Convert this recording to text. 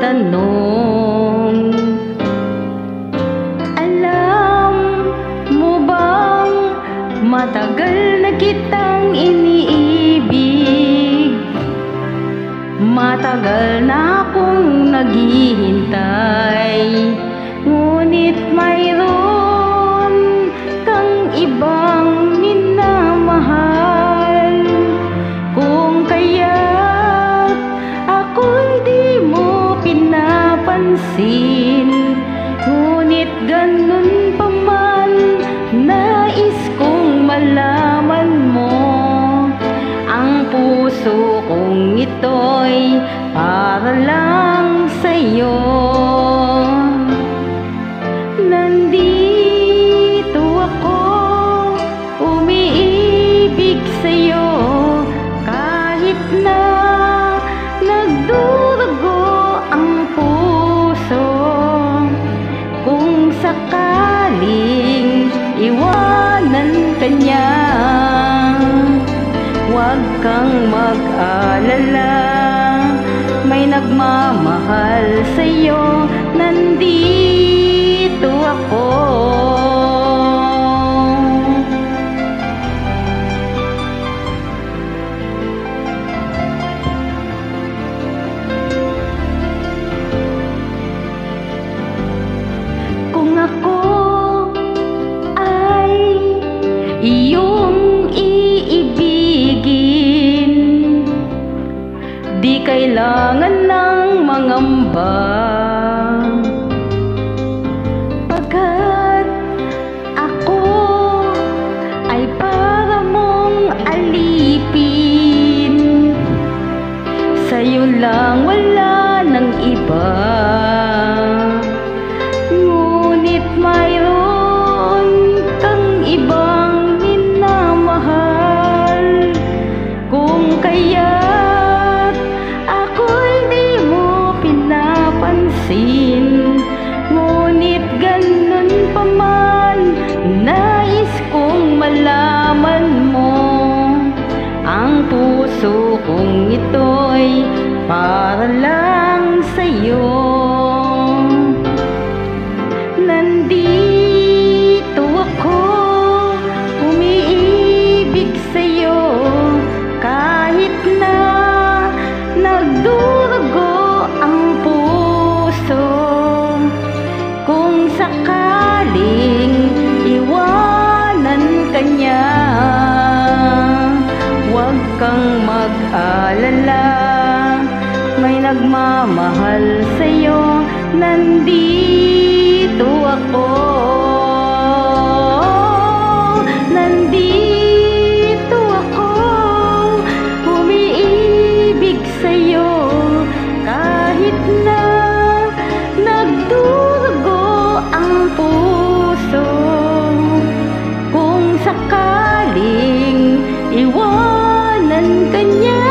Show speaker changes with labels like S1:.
S1: magtanong, alam mo bang matagal na kitang iniibig? Matagal na akong naghihintay, ngunit mayroon kang ibang minamahal. Kung kaya't ako'y di mo pinapansin, ngunit ganun pa man, nais kong malaman mo, ang puso kong ito'y para lang sa'yo. Nandito ako, umiibig sa'yo, kahit na nagdurugo ang puso. Kung sakaling iwanan ka niya, huwag kang mag-alala, may nagmamahal sa'yo, nandito ako. Kung ako ay iyong iibigin, di kailangan ng mangamba, pagkat ako ay para mong alipin. Sa'yo lang, wala ng iba, ngunit mayroon kang ibang minamahal. Kung kaya't ako'y di mo pinapansin, ngunit ganun pa man, nais kong malaman mo, ang puso kong ito'y para lang sa'yo. Nandito ako, umiibig sa'yo, kahit na nagdurugo ang puso. Kung sakaling iwanan ka niya, huwag kang mag-alala, may nagmamahal sa'yo, nandito ako. Nandito ako, umiibig sa'yo, kahit na nagdurugo ang puso. Kung sakaling iwanan ka niya,